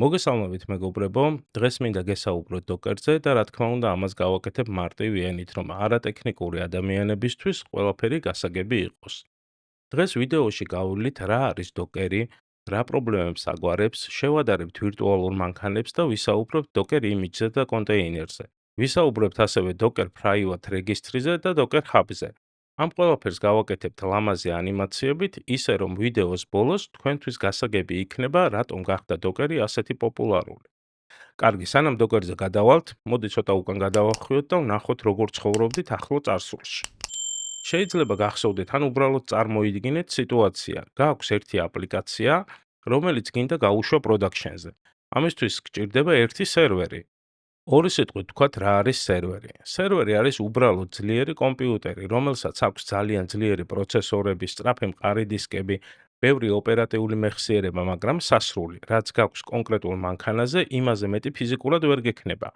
მოგესალმებით მეგობრებო, დღეს მინდა გესაუბროთ დოკერზე და რა თქმა უნდა ამას გავაკეთებ მარტივი ენით, რომ არატექნიკური ადამიანებისთვის ყველაფერი გასაგები იყოს. დღეს ვიდეოში გავვლით რა არის დოკერი, რა პრობლემებს აგვარებს, შევადარებთ ვირტუალურ მანქანებს და ვისაუბრებთ დოკერ იმიჯზე და კონტეინერზე. ვისაუბრებთ ასევე დოკერ private რეგისტრიზე და დოკერ hub-ზე. ამ ყველაფერს გავაკეთებთ ლამაზი ანიმაციებით, ისე რომ ვიდეოს ბოლოს თქვენთვის გასაგები იქნება, რატომ გახდა დოკერი ასეთი პოპულარული. კარგი, სანამ დოკერზე გადავალთ, მოდი ცოტა უკან გადავახვიოთ და ვნახოთ როგორ ცხოვრობდით ახლო წარსულში. შეიძლება გახსოვდეთ ან უბრალოდ წარმოიდგინეთ სიტუაცია. გააქვს ერთი აპლიკაცია, რომელიც გინდა გაუშვა პროდაქშენზე. ამისთვის გჭირდება ერთი სერვერი. ორი სიტყვით ვთქვათ რა არის სერვერი. სერვერი არის უბრალოდ ძლიერი კომპიუტერი, რომელსაც აქვს ძალიან ძლიერი პროცესორები, სწრაფი მყარი დისკები, ბევრი ოპერატიული მეხსიერება, მაგრამ სასრული, რაც გაქვს კონკრეტულ მანქანაზე, იმაზე მეტი ფიზიკურად ვერ გექნება.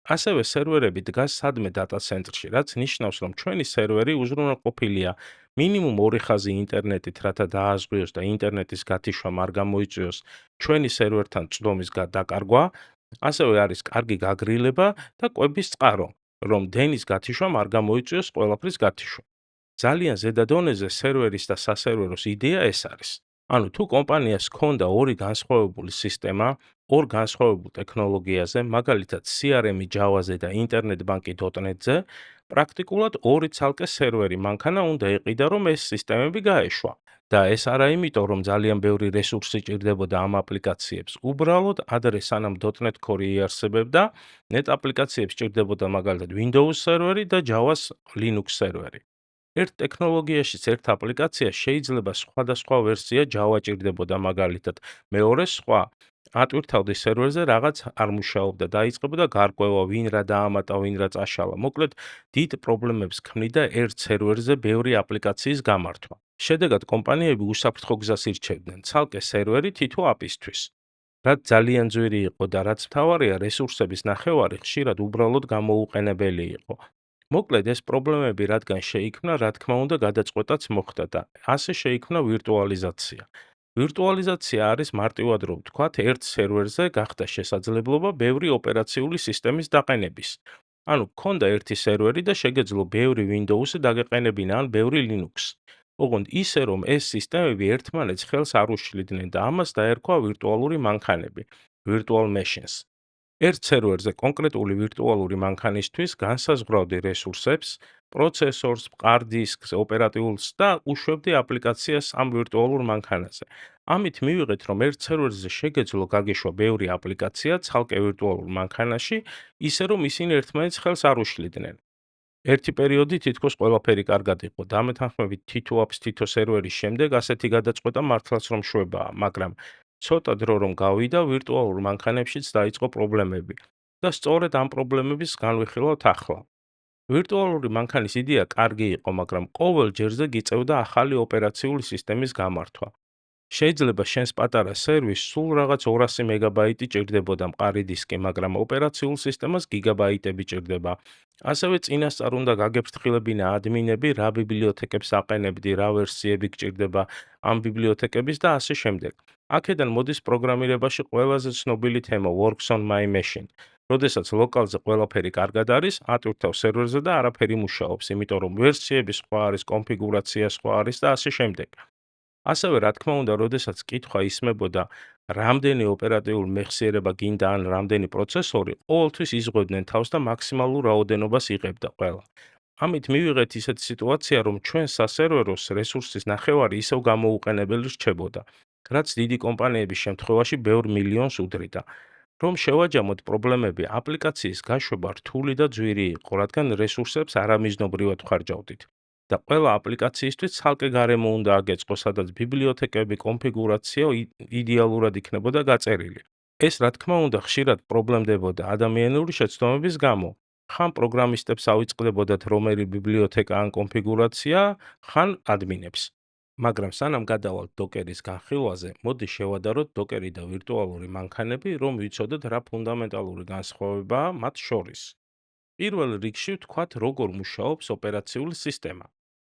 ასევე სერვერები დგას სადმე დატა ცენტრში, რაც ნიშნავს, რომ ჩვენი სერვერი უზრუნველყოფილია მინიმუმ 2 ხაზი ინტერნეტით, რათა დააზღვიოს და ინტერნეტის გათიშვა არ გამოიწვიოს ჩვენი სერვერთან წვდომის დაკარგვა, ასევე არის კარგი გაგრილება და კვების წყარო, რომ დენის გათიშვა არ გამოიწვიოს ყველაფრის გათიშვა. ძალიან ზედა დონეზე სერვერის და სასერვეროს იდეა ეს არის. ანუ თუ კომპანიას ჰქონდა ორი განსხვავებული სისტემა, ორ განსხვავებულ ტექნოლოგიაზე, მაგალითად CRM-ი Java-ზე და ინტერნეტ ბანკი .NET-ზე, პრაქტიკულად ორი ცალკე სერვერი მანქანა უნდა ეყიდა, რომ ეს სისტემები გაეშვა. და ეს არა იმიტომ, რომ ძალიან ბევრი რესურსი ჭირდებოდა ამ აპლიკაციებს. უბრალოდ ადრე სანამ .NET Core იარსებებდა, net აპლიკაციებს ჭირდებოდა მაგალითად Windows სერვერი და Java-ს Linux სერვერი. ერთ ტექნოლოგიაშიც ერთ აპლიკაციას შეიძლება სხვადასხვა ვერსია Java ჭირდებოდა მაგალითად, მეორეს სხვა. ატვირთავდი სერვერზე რაღაც არ მუშაობდა, დაიწყებოდა გარკვევა, ვინ რა დაამატა, ვინ რა წაშალა. მოკლედ, დიდ პრობლემებს ქმნიდა ერთ სერვერზე ბევრი აპლიკაციის გამართვა. შედეგად კომპანიები უსაფრთხო გზას ირჩევდნენ, ცალკე სერვერი თითო აპისთვის. რაც ძალიან ძვირი იყო და რაც მთავარია, რესურსების ნახევარი ხშირად უბრალოდ გამოუყენებელი იყო. მოკლედ ეს პრობლემები რადგან შეიქმნა, რა თქმა უნდა, გადაწყვეტაც მოხდა და ასე შეიქმნა ვირტუალიზაცია. ვირტუალიზაცია არის მარტივად რომ ვთქვათ, ერთ სერვერზე გახდა შესაძლებლობა ბევრი ოპერაციული სისტემის დაყენების. ანუ გქონდა ერთი სერვერი და შეგეძლო ბევრი Windows-ი დაგეყენებინა ან ბევრი Linux. ოღონდ ისე რომ ეს სისტემები ერთმანეთს ხელს არ უშლიდნენ და ამას დაერქვა ვირტუალური მანქანები, virtual machines. ერთ სერვერზე კონკრეტული ვირტუალური მანქანისთვის განსაზღვრავდი რესურსებს, პროცესორს, მყარ დისკს, ოპერატიულს და უშვებდი აპლიკაციას ამ ვირტუალურ მანქანაზე. ამით მივიღეთ, რომ ერთ სერვერზე შეგეძლო გაგეშვა ბევრი აპლიკაცია ცალკე ვირტუალურ მანქანაში, ისე რომ ისინი ერთმანეთს ხელს არ უშლიდნენ. ერთი პერიოდი თითქოს ყველაფერი კარგად იყო. დამეთანხმებით თითო აპს თითო სერვერის შემდეგ ასეთი გადაწყვეტა მართლაც რომ შვებაა, მაგრამ ცოტა დრო რომ გავიდა, ვირტუალურ მანქანებშიც დაიწყო პრობლემები. და სწორედ ამ პრობლემების განვიხილავთ ახლა. ვირტუალური მანქანის იდეა კარგი იყო, მაგრამ ყოველ ჯერზე გიწევდა ახალი ოპერაციული სისტემის გამართვა. შეიძლება შენს პატარა სერვისს სულ რაღაც 200 მეგაბაიტი ჭირდებოდა მყარი დისკი, მაგრამ ოპერაციულ სისტემას გიგაბაიტები ჭირდება. ასევე წინასწარ უნდა გაგეფრთხილებინა ადმინები, რა ბიბლიოთეკებს აყენებდი, რა ვერსიები გჭირდება ამ ბიბლიოთეკების და ასე შემდეგ. აქედან მოდის პროგრამირებაში ყველაზე ცნობილი თემა works on my machine. როდესაც ლოკალზე ყველაფერი კარგად არის, ატვირთავ სერვერზე და არაფერი მუშაობს, იმიტომ რომ ვერსიები სხვა არის, კონფიგურაცია სხვა არის და ასე შემდეგ. ასევე რა თქმა უნდა, როდესაც კითხვა ისმებოდა, რამდენი ოპერატიულ მეხსიერება გინდა ან რამდენი პროცესორი, ყოველთვის იზღვევდნენ თავს და მაქსიმალურ რაოდენობას იღებდა ყველა. ამით მივიღეთ ისეთი სიტუაცია, რომ ჩვენ სასერვეროს რესურსის ნახევარი ისევ გამოუყენებელი რჩებოდა, რაც დიდი კომპანიების შემთხვევაში ბევრ მილიონს უდრიდა. რომ შევაჯამოთ პრობლემები, აპლიკაციის გაშვება რთული და ძვირი იყო, რადგან რესურსებს არამიზნობრივად ვხარჯავდით. და ყველა აპლიკაციისთვის ცალკე გარემო უნდა აგეწყო, სადაც ბიბლიოთეკები, კონფიგურაცია იდეალურად იქნებოდა გაწერილი. ეს რა თქმა უნდა ხშირად პრობლემდებოდა ადამიანური შეცდომების გამო. ხან პროგრამისტებს ავიწყდებოდათ რომელი ბიბლიოთეკა ან კონფიგურაცია, ხან ადმინებს. მაგრამ სანამ გადავალთ დოკერის განხილვაზე, მოდი შევადაროთ დოკერი და ვირტუალური მანქანები, რომ ვიცოდეთ რა ფუნდამენტალური განსხვავებაა მათ შორის. პირველ რიგში ვთქვათ, როგორ მუშაობს ოპერაციული სისტემა.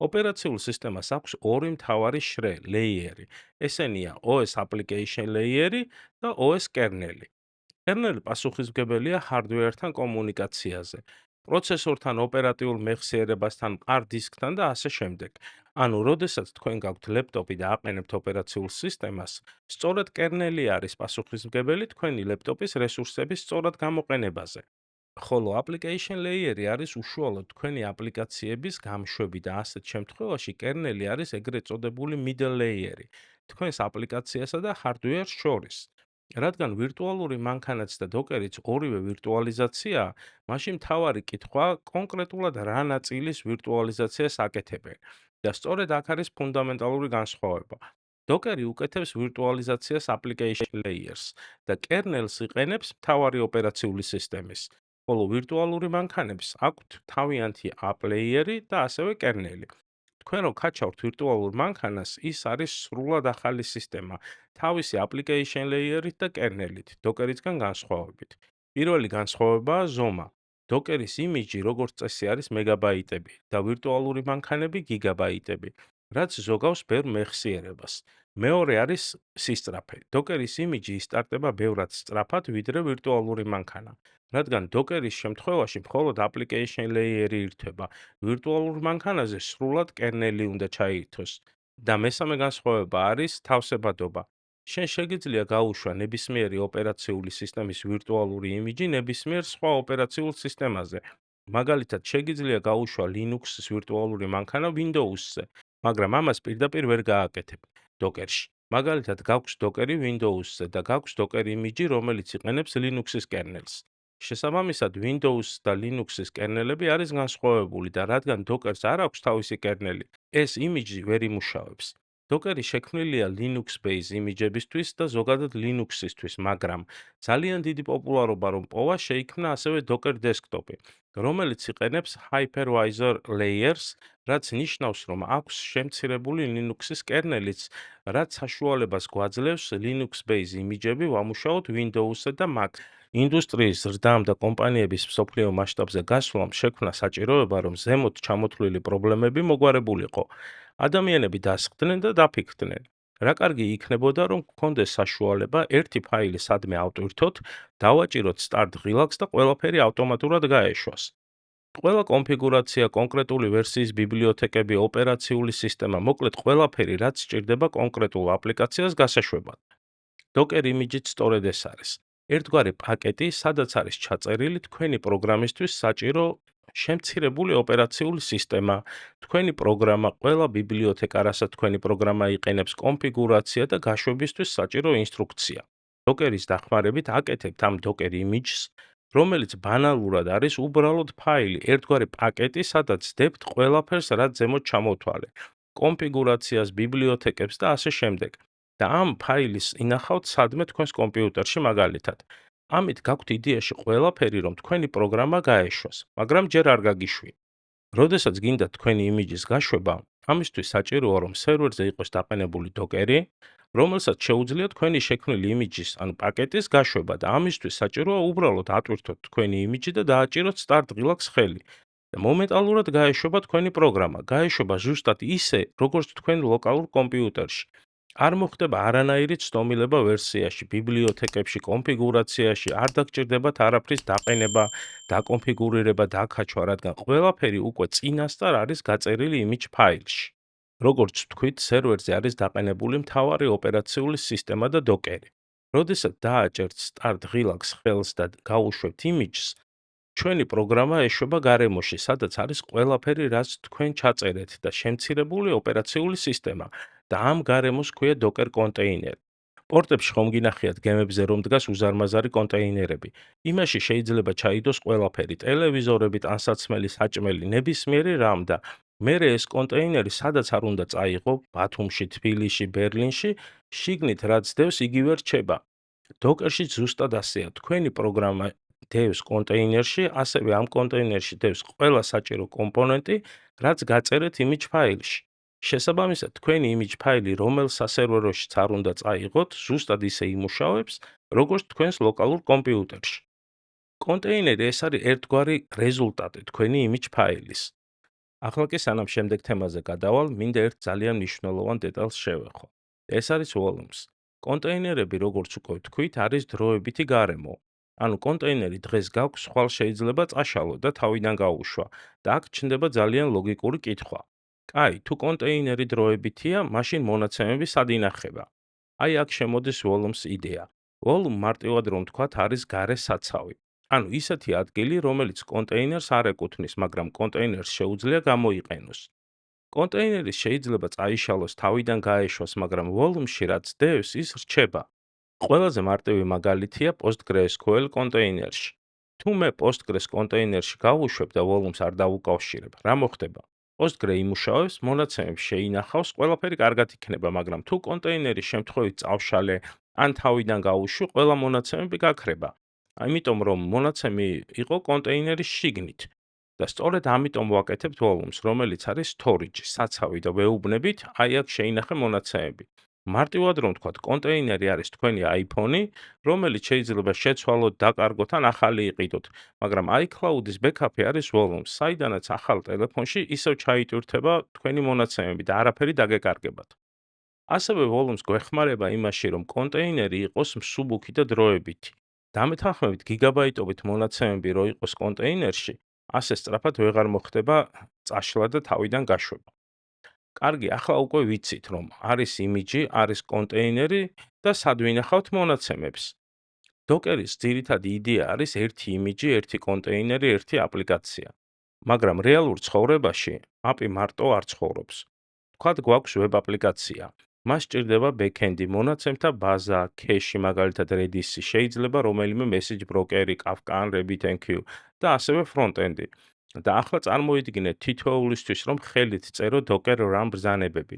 ოპერაციულ სისტემას აქვს ორი მთავარი შრე, ლეიერი. ესენია OS application layer და OS kernel. kernel პასუხისმგებელია hardware-თან კომუნიკაციაზე, პროცესორთან, ოპერატიულ მეხსიერებასთან, მყარ დისკთან და ასე შემდეგ. ანუ, როდესაც თქვენ გაქვთ ლეპტოპი და აყენებთ ოპერაციულ სისტემას, სწორედ kernel-ი არის პასუხისმგებელი თქვენი ლეპტოპის რესურსების სწორად გამოყენებაზე. ხოლო application layer-ი არის უშუალოდ თქვენი აპლიკაციების გამშვები და ასეთ შემთხვევაში kernel-ი არის ეგრეთ წოდებული middle layer-ი თქვენს აპლიკაციასა და hardware-ს შორის. რადგან ვირტუალური მანქანაც და დოკერიც ორივე ვირტუალიზაციაა, მაშინ მთავარი კითხვა კონკრეტულად რა ნაწილის ვირტუალიზაციას აკეთებენ და სწორედ აქ არის ფუნდამენტალური განსხვავება. დოკერი უკეთებს ვირტუალიზაციას application layers და kernel-ს იყენებს მთავარი ოპერაციული სისტემის. ხოლო ვირტუალური მანქანებს აქვთ თავიანთი app layer-ი და ასევე kernel-ი. თქვენ რო ქაჩავთ ვირტუალურ მანქანას, ის არის სრულად ახალი სისტემა, თავისი application layer-ით და kernel-ით, დოკერისგან განსხვავებით. პირველი განსხვავებაა ზომა. დოკერის იმიჯი როგორც წესი არის მეგაბაიტები და ვირტუალური მანქანები გიგაბაიტები, რაც ზოგავს ბევრ მეხსიერებას. მეორე არის სისწრაფე. დოკერის იმიჯი ისტარტება ბევრად სწრაფად, ვიდრე ვირტუალური მანქანა. რადგან დოკერის შემთხვევაში მხოლოდ application layer-ი ირთვება, ვირტუალურ მანქანაზე სრულად kernel-ი უნდა ჩაირთვოს. და მესამე განსხვავება არის თავსებადობა. შენ შეგიძლია გაუშვა ნებისმიერი ოპერაციული სისტემის ვირტუალური იმიჯი ნებისმიერ სხვა ოპერაციულ სისტემაზე. მაგალითად, შეგიძლია გაუშვა Linux-ის ვირტუალური მანქანა Windows-ზე, მაგრამ ამას პირდაპირ ვერ გააკეთებ დოკერში. მაგალითად, გაქვს დოკერი Windows-ზე და გაქვს დოკერ იმიჯი, რომელიც იყენებს Linux-ის kernel-ს. შესაბამისად, Windows და Linux-ის kernel-ები არის განსხვავებული და რადგან დოკერს არ აქვს თავისი kernel-ი, ეს იმიჯი ვერ იმუშავებს. დოკერი შექმნილია Linux-based იმიჯებისთვის და ზოგადად Linux-ისთვის, მაგრამ ძალიან დიდი პოპულარობა რომ პოვა, შეიქმნა ასევე Docker Desktop-ი, რომელიც იყენებს hypervisor layers, რაც ნიშნავს, რომ აქვს შემცირებული Linux-ის kernel-იც, რაც საშუალებას გვაძლევს Linux-based იმიჯები ვამუშაოთ Windows-ზე და Mac-ზე. ინდუსტრიის ზრდამ და კომპანიების მსოფლიო მასშტაბზე გასვლამ შექმნა საჭიროება, რომ ზემოთ ჩამოთვლილი პრობლემები მოგვარებულიყო. ადამიანები დასხდნენ და დაფიქრდნენ. რა კარგი იქნებოდა, რომ გქონდეს საშუალება ერთი ფაილი სადმე ავტვირთოთ, დავაჭიროთ start ღილაკს და ყველაფერი ავტომატურად გაეშვას. ყველა კონფიგურაცია, კონკრეტული ვერსიის ბიბლიოთეკები, ოპერაციული სისტემა, მოკლედ ყველაფერი, რაც სჭირდება კონკრეტულ აპლიკაციას გასაშვებად. Docker იმიჯით სწორედ ეს არის. ერთგვარი პაკეტი, სადაც არის ჩაწერილი თქვენი პროგრამისთვის საჭირო შემცირებული ოპერაციული სისტემა, თქვენი პროგრამა, ყველა ბიბლიოთეკა, რასაც თქვენი პროგრამა იყენებს, კონფიგურაცია და გაშვებისთვის საჭირო ინსტრუქცია. Docker-ის დახმარებით აკეთებთ ამ Docker იმიჯს, რომელიც ბანალურად არის უბრალოდ ფაილი, ერთგვარი პაკეტი, სადაც დებთ ყველაფერს, რაც ზემოთ ჩამოთვალე, კონფიგურაციას, ბიბლიოთეკებს და ასე შემდეგ. და ამ ფაილის ინახავთ სადმე თქვენს კომპიუტერში მაგალითად. ამით გაქვთ იდეაში ყველაფერი, რომ თქვენი პროგრამა გაეშვას, მაგრამ ჯერ არ გაგიშვი. როდესაც გინდა თქვენი იმიჯის გაშვება, ამისთვის საჭიროა, რომ სერვერზე იყოს დაყენებული დოკერი, რომელსაც შეუძლია თქვენი შექმნილი იმიჯის ან პაკეტის გაშვება და ამისთვის საჭიროა უბრალოდ ატვირთოთ თქვენი იმიჯი და დააჭიროთ start ღილაკს ხელი. და მომენტალურად გაეშვება თქვენი პროგრამა, გაეშვება ზუსტად ისე, როგორც თქვენ ლოკალურ კომპიუტერში. არ მოხდება არანაირი ცდომილება ვერსიაში, ბიბლიოთეკებში, კონფიგურაციაში, არ დაგჭირდებათ არაფრის დაყენება, დაკონფიგურირება, დაკაჩვა, რადგან ყველაფერი უკვე წინასწარ არის გაწერილი იმიჯ ფაილში. როგორც ვთქვით, სერვერზე არის დაყენებული მთავარი ოპერაციული სისტემა და დოკერი. როდესაც დააჭერთ start ღილაკს ხელს და გაუშვებთ იმიჯს, ჩვენი პროგრამა ეშვება გარემოში, სადაც არის ყველაფერი, რაც თქვენ ჩაწერეთ და შემცირებული ოპერაციული სისტემა და ამ გარემოს ჰქვია Docker კონტეინერი. პორტებში ხომ გინახიათ გემებზე რომ დგას უზარმაზარი კონტეინერები. იმაში შეიძლება ჩაიდოს ყველაფერი, ტელევიზორები, ტანსაცმელი, საჭმელი, ნებისმიერი რამ და მერე ეს კონტეინერი სადაც არ უნდა წაიღო, ბათუმში, თბილისში, ბერლინში, შიგნით რაც დევს, იგივე რჩება. Docker-ში ზუსტად ასეა, თქვენი პროგრამა დევს კონტეინერში, ასევე ამ კონტეინერში დევს ყველა საჭირო კომპონენტი, რაც გაწერეთ იმიჯ ფაილში. შესაბამისად, თქვენი იმიჯ ფაილი, რომელ სასერვეროშიც არ უნდა წაიღოთ, ზუსტად ისე იმუშავებს, როგორც თქვენს ლოკალურ კომპიუტერში. კონტეინერი ეს არის ერთგვარი რეზულტატი თქვენი იმიჯ ფაილის. ახლა კი სანამ შემდეგ თემაზე გადავალ, მინდა ერთ ძალიან მნიშვნელოვან დეტალს შევეხო. ეს არის volumes. კონტეინერები, როგორც უკვე ვთქვით, არის დროებითი გარემო. ანუ კონტეინერი დღეს გაქვს, ხვალ შეიძლება წაშალო და თავიდან გაუშვა და აქ ჩნდება ძალიან ლოგიკური კითხვა. კაი, თუ კონტეინერი დროებითია, მაშინ მონაცემები სად ინახება? აი აქ შემოდის volumes იდეა. volume მარტივად რომ ვთქვათ, არის გარე საცავი. ანუ ისეთი ადგილი, რომელიც კონტეინერს არ ეკუთვნის, მაგრამ კონტეინერს შეუძლია გამოიყენოს. კონტეინერი შეიძლება წაიშალოს, თავიდან გაეშვას, მაგრამ volume-ში რაც დევს, ის რჩება. ყველაზე მარტივი მაგალითია PostgreSQL კონტეინერში. თუ მე Postgres კონტეინერში გავუშვებ და volume-ს არ დავუკავშირებ, რა მოხდება? Postgre იმუშავებს, მონაცემებს შეინახავს, ყველაფერი კარგად იქნება, მაგრამ თუ კონტეინერი შემთხვევით წავშალე ან თავიდან გაუშვი, ყველა მონაცემები გაქრება. ამიტომ რომ მონაცემი იყო კონტეინერის შიგნით. და სწორედ ამიტომ ვაკეთებთ volume-ს, რომელიც არის storage, საცავი და ვეუბნებით, აი აქ შეინახე მონაცემები. მარტივად რომ ვთქვათ, კონტეინერი არის თქვენი iPhone-ი, რომელიც შეიძლება შეცვალოთ, დაკარგოთ ან ახალი იყიდოთ, მაგრამ iCloud-ის backup-ი არის volume, საიდანაც ახალ ტელეფონში ისევ ჩაიტვირთება თქვენი მონაცემები და არაფერი დაგეკარგებათ. ასევე volume-ს გვეხმარება იმაში, რომ კონტეინერი იყოს მსუბუქი და დროებითი. დამეთანხმებით გიგაბაიტობით მონაცემები რო იყოს კონტეინერში, ასე სწრაფად ვეღარ მოხდება წაშლა და თავიდან გაშვება. კარგი, ახლა უკვე ვიცით, რომ არის იმიჯი, არის კონტეინერი და სად ვინახავთ მონაცემებს. დოკერის ძირითადი იდეა არის ერთი იმიჯი, ერთი კონტეინერი, ერთი აპლიკაცია. მაგრამ რეალურ ცხოვრებაში API მარტო არ ცხოვრობს. ვთქვათ, გვაქვს ვებ აპლიკაცია. მას სჭირდება backend-ი, მონაცემთა ბაზა, cache, მაგალითად Redis-ი, შეიძლება რომელიმე message broker-ი, Kafka ან RabbitMQ და ასევე front-end-ი. და ახლა წარმოიდგინეთ თითოეულისთვის, რომ ხელით წერო Docker run ბრძანებები.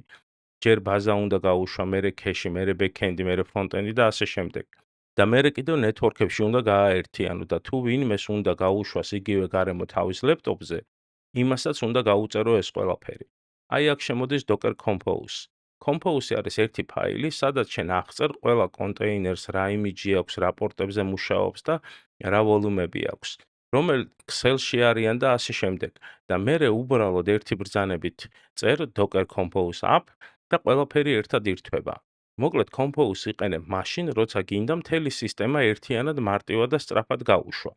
ჯერ ბაზა უნდა გაუშვა, მერე cache, მერე backend-ი, მერე front-end-ი და ასე შემდეგ. და მერე კიდევ ნეტვორკებში უნდა გააერთიანო და თუ ვინმეს უნდა გაუშვას იგივე გარემო თავის ლეპტოპზე, იმასაც უნდა გაუწერო ეს ყველაფერი. აი აქ შემოდის Docker Compose. Compose არის ერთი ფაილი, სადაც შენ აღწერ ყველა კონტეინერს, რა იმიჯი აქვს, რა პორტებზე მუშაობს და რა ვოლუმები აქვს, რომელიც Excel-ში არიან და ასე შემდეგ. და მერე უბრალოდ ერთი ბრძანებით წერ Docker Compose app და ყველაფერი ერთად ირთვება. მოკლედ Compose იყენებ მაშინ, როცა გინდა მთელი სისტემა ერთიანად მარტივად და სწრაფად გაუშვა.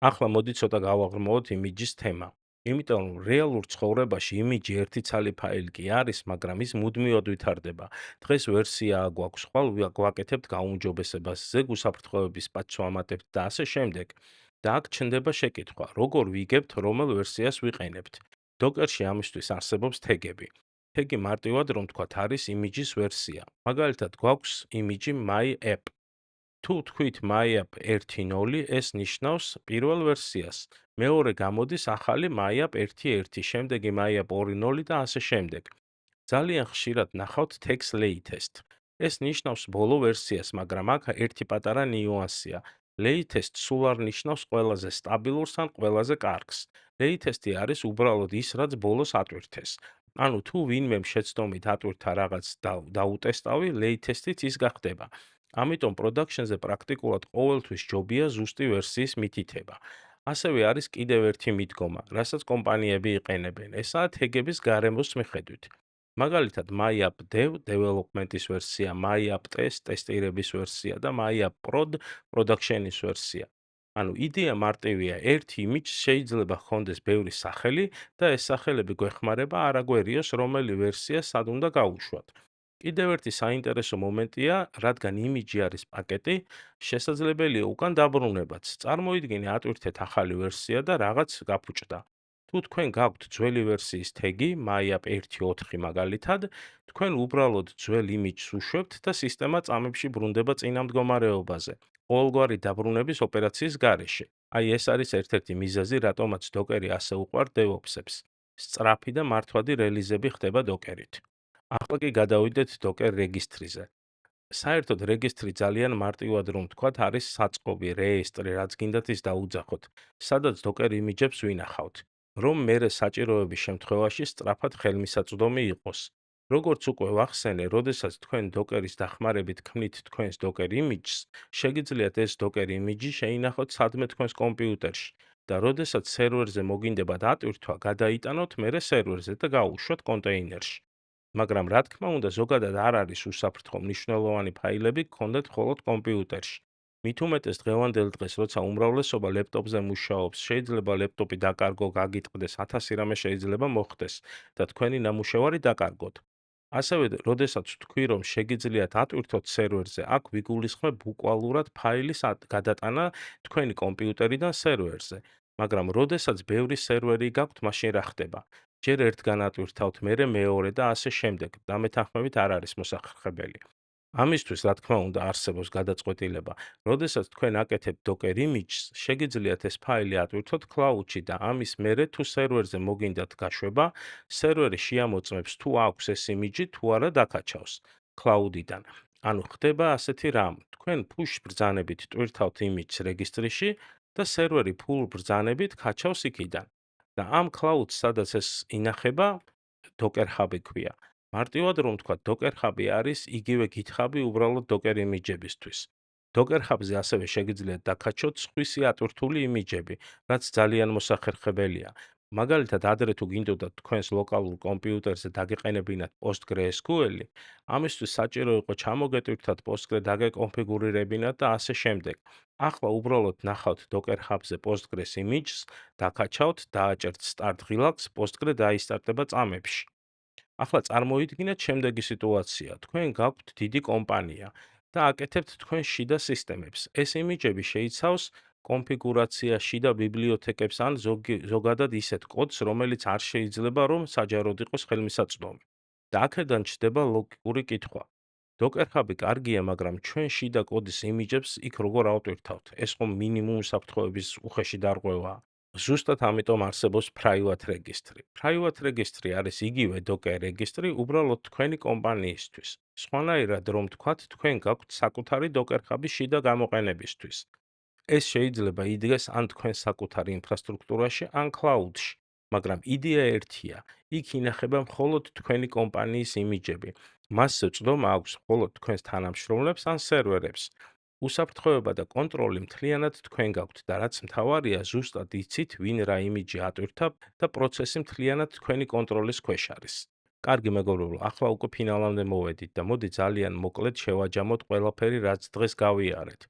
ახლა მოდი ცოტა გავაღრმოვოთ იმიჯის თემა. იმიტომ რომ რეალურ ცხოვრებაში იმიჯი ერთი ცალი ფაილი კი არის, მაგრამ ის მუდმივად ვითარდება. დღეს ვერსია გვაქვს, ხვალ გვაკეთებთ გაუმჯობესებას, ზეგ უსაფრთხოების პატჩს ვამატებთ და ასე შემდეგ. და აქ ჩნდება შეკითხვა, როგორ ვიგებთ, რომელ ვერსიას ვიყენებთ. Docker-ში ამისთვის არსებობს თეგები. თეგი მარტივად რომ ვთქვათ, არის იმიჯის ვერსია. მაგალითად, გვაქვს იმიჯი my_app. თუ თქვით MyApp 1.0, ეს ნიშნავს პირველ ვერსიას. მეორე გამოდის ახალი MyApp 1.1, შემდეგი MyApp 2.0 და ასე შემდეგ. ძალიან ხშირად ნახავთ text latest. ეს ნიშნავს ბოლო ვერსიას, მაგრამ აქ ერთი პატარა ნიუანსია. Latest სულ არ ნიშნავს ყველაზე სტაბილურს ან ყველაზე კარგს. Latest-ი არის უბრალოდ ის, რაც ბოლოს ატვირთეს. ანუ თუ ვინმემ შეცდომით ატვირთა რაღაც დაუტესტავი, latest-ით ის გახდება. ამიტომ production-ზე პრაქტიკულად ყოველთვის ჯობია ზუსტი ვერსიის მითითება. ასევე არის კიდევ ერთი მიდგომა, რასაც კომპანიები იყენებენ. ესაა თეგების გარემოს მიხედვით. მაგალითად, MyApp Dev development-ის ვერსია, MyApp Test ტესტირების ვერსია და MyApp Prod production-ის ვერსია. ანუ იდეა მარტივია, ერთი იმიჯს შეიძლება ჰქონდეს ბევრი სახელი და ეს სახელები გვეხმარება არ აგვერიოს რომელი ვერსია სად უნდა გაუშვათ. კიდევ ერთი საინტერესო მომენტია, რადგან იმიჯი არის პაკეტი, შესაძლებელია უკან დაბრუნებაც. წარმოიდგინე ატვირთეთ ახალი ვერსია და რაღაც გაფუჭდა. თუ თქვენ გაქვთ ძველი ვერსიის თეგი, MyApp 1.4 მაგალითად, თქვენ უბრალოდ ძველ იმიჯს უშვებთ და სისტემა წამებში ბრუნდება წინა მდგომარეობაზე, ყოველგვარი დაბრუნების ოპერაციის გარეშე. აი ეს არის ერთ-ერთი მიზეზი, რატომაც Docker-ი ასე უყვართ DevOps-ებს. სწრაფი და მართვადი რელიზები ხდება Docker-ით. ახლა კი გადავიდეთ Docker რეგისტრიზე. საერთოდ რეგისტრი ძალიან მარტივად რომ ვთქვათ, არის საწყობი რეესტრი, რაც გინდათ ის დაუძახოთ, სადაც Docker იმიჯებს ვინახავთ, რომ მერე საჭიროების შემთხვევაში სწრაფად ხელმისაწვდომი იყოს. როგორც უკვე ვახსენე, როდესაც თქვენ Docker-ის დახმარებით ქმნით თქვენს Docker იმიჯს, შეგიძლიათ ეს Docker იმიჯი შეინახოთ სადმე თქვენს კომპიუტერში და როდესაც სერვერზე მოგინდება დატვირთვა, გადაიტანოთ მერე სერვერზე და გაუშვათ კონტეინერში. მაგრამ რა თქმა უნდა, ზოგადად არ არის უსაფრთხო მნიშვნელოვანი ფაილები გქონდეთ მხოლოდ კომპიუტერში. მით უმეტეს დღევანდელ დღეს, როცა უმრავლესობა ლეპტოპზე მუშაობს, შეიძლება ლეპტოპი დაკარგო, გაგიტყდეს, 1000 რამე შეიძლება მოხდეს და თქვენი ნამუშევარი დაკარგოთ. ასევე, როდესაც თქვი, რომ შეგიძლიათ ატვირთოთ სერვერზე, აქ ვიგულისხმებ ბუკვალურად ფაილის გადატანა თქვენი კომპიუტერიდან სერვერზე. მაგრამ, როდესაც ბევრი სერვერი გაქვთ, მაშინ რა ხდება? ჯერ ერთგან ატვირთავთ, მერე მეორე და ასე შემდეგ. დამეთანხმებით არ არის მოსახერხებელი. ამისთვის, რა თქმა უნდა, არსებობს გადაწყვეტილება. როდესაც თქვენ აკეთებთ Docker image-ს, შეგიძლიათ ეს ფაილი ატვირთოთ cloud-ში და ამის მერე თუ სერვერზე მოგინდათ გაშვება, სერვერი შეამოწმებს თუ აქვს ეს იმიჯი თუ არა დაკაჩავს cloud-დან. ანუ ხდება ასეთი რამ. თქვენ push ბრძანებით ტვირთავთ image-ს რეგისტრში და სერვერი pull ბრძანებით გაჩავს იქიდან. და ამ cloud-ს, სადაც ეს ინახება, Docker Hub-ი ქვია. მარტივად რომ ვთქვა, Docker Hub-ი არის იგივე GitHub-ი უბრალოდ Docker იმიჯებისთვის. Docker Hub-ზე ასევე შეგიძლიათ დაკაჩოთ სხვისი ატვირთული იმიჯები, რაც ძალიან მოსახერხებელია. მაგალითად, ადრე თუ გინდოდათ თქვენს ლოკალურ კომპიუტერზე დაგეყენებინათ PostgreSQL-ი, ამისთვის საჭირო იყო ჩამოგეტვირთათ Postgre დაგეკონფიგურირებინათ და ასე შემდეგ. ახლა უბრალოდ ნახავთ Docker Hub-ზე Postgres image-ს, დაკაჩავთ, დააჭერთ start Relax, Postgre დაისტარტება წამებში. ახლა წარმოიდგინეთ შემდეგი სიტუაცია. თქვენ გაქვთ დიდი კომპანია და აკეთებთ თქვენ შიდა სისტემებს. ეს იმიჯები შეიცავს კონფიგურაცია, შიდა ბიბლიოთეკებს ან ზოგადად ისეთ კოდს, რომელიც არ შეიძლება რომ საჯაროდ იყოს ხელმისაწვდომი. და აქედან ჩდება ლოგიკური კითხვა. Docker Hub-ი კარგია, მაგრამ ჩვენ შიდა კოდის იმიჯებს იქ როგორ ავტვირთავთ? ეს ხომ მინიმუმ საფრთხეების უხეში დარღვევაა. ზუსტად ამიტომ არსებობს private registry. Private registry არის იგივე Docker registry, უბრალოდ თქვენი კომპანიისთვის. სხვანაირად რომ თქვათ, თქვენ გაქვთ საკუთარი Docker Hub-ი შიდა გამოყენებისთვის. ეს შეიძლება იდგეს ან თქვენ საკუთარ ინფრასტრუქტურაში, ან cloud-ში. მაგრამ იდეა ერთია. იქ ინახება მხოლოდ თქვენი კომპანიის იმიჯები. მასზე წვდომა აქვს მხოლოდ თქვენს თანამშრომლებს ან სერვერებს. უსაფრთხოება და კონტროლი მთლიანად თქვენ გაქვთ და რაც მთავარია, ზუსტად იცით, ვინ რა იმიჯი ატვირთა და პროცესი მთლიანად თქვენი კონტროლის ქვეშ არის. კარგი მეგობრებო, ახლა უკვე ფინალამდე მოვედით და მოდი ძალიან მოკლედ შევაჯამოთ ყველაფერი, რაც დღეს გავიარეთ.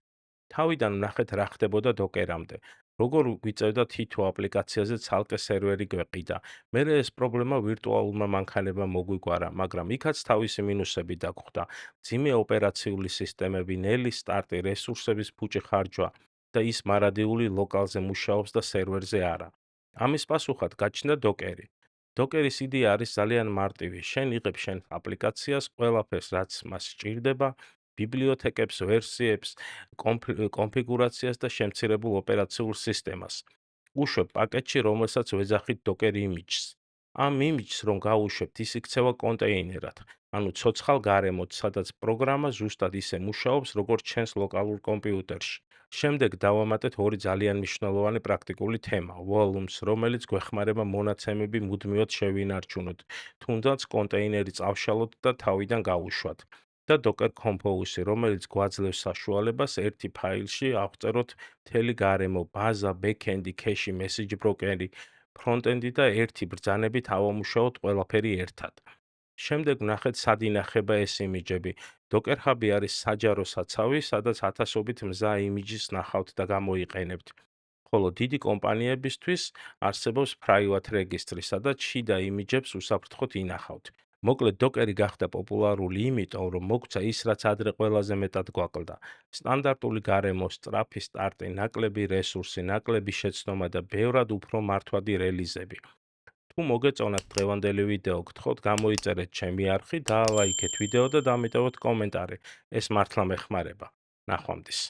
თავიდან ვნახეთ რა ხდებოდა Docker-ამდე. როგორ გვიწევდა თითო აპლიკაციაზე ცალკე სერვერი გვეყიდა. მერე ეს პრობლემა ვირტუალურმა მანქანებმა მოგვიგვარა, მაგრამ იქაც თავისი მინუსები დაგხვდა. მძიმე ოპერაციული სისტემები, ნელი სტარტი, რესურსების ფუჭი ხარჯვა და ის მარადიული ლოკალზე მუშაობს და სერვერზე არა. ამის პასუხად გაჩნდა Docker-ი. Docker-ის იდეა არის ძალიან მარტივი. შენ იღებ შენ აპლიკაციას, ყველაფერს, რაც მას სჭირდება, ბიბლიოთეკებს, ვერსიებს, კონფიგურაციას და შემცირებულ ოპერაციულ სისტემას. უშვებ პაკეტში, რომელსაც ვეძახით Docker image-ს. ამ image-ს რომ გავუშვებთ, ის იქცევა კონტეინერად, ანუ ცოცხალ გარემოდ, სადაც პროგრამა ზუსტად ისე მუშაობს, როგორც ჩვენს ლოკალურ კომპიუტერში. შემდეგ დავამატეთ ორი ძალიან მნიშვნელოვანი პრაქტიკული თემა, volumes, რომელიც გვეხმარება მონაცემები მუდმივად შევინარჩუნოთ, თუნდაც კონტეინერი წავშალოთ და თავიდან გავუშვათ. და Docker Compose-ი, რომელიც გვაძლევს საშუალებას ერთი ფაილში აღწეროთ მთელი გარემო, ბაზა, backend-ი, cache-ი, message broker-ი, front-end-ი და ერთი ბრძანებით ავამუშაოთ ყველაფერი ერთად. შემდეგ ვნახეთ, სად ინახება ეს იმიჯები. Docker Hub-ი არის საჯარო საცავი, სადაც ათასობით მზა იმიჯის ნახავთ და გამოიყენებთ. ხოლო დიდი კომპანიებისთვის არსებობს private registry, სადაც შიდა იმიჯებს უსაფრთხოდ ინახავთ. მოკლედ, Docker-ი გახდა პოპულარული იმიტომ, რომ მოგვცა ის, რაც ადრე ყველაზე მეტად გვაკლდა. სტანდარტული გარემო, სწრაფი სტარტი, ნაკლები რესურსი, ნაკლები შეცდომა და ბევრად უფრო მართვადი რელიზები. თუ მოგეწონათ დღევანდელი ვიდეო, გთხოვთ გამოიწერეთ ჩემი არხი, დაალაიქეთ ვიდეო და დამიტევოთ კომენტარი. ეს მართლა მეხმარება. ნახვამდის.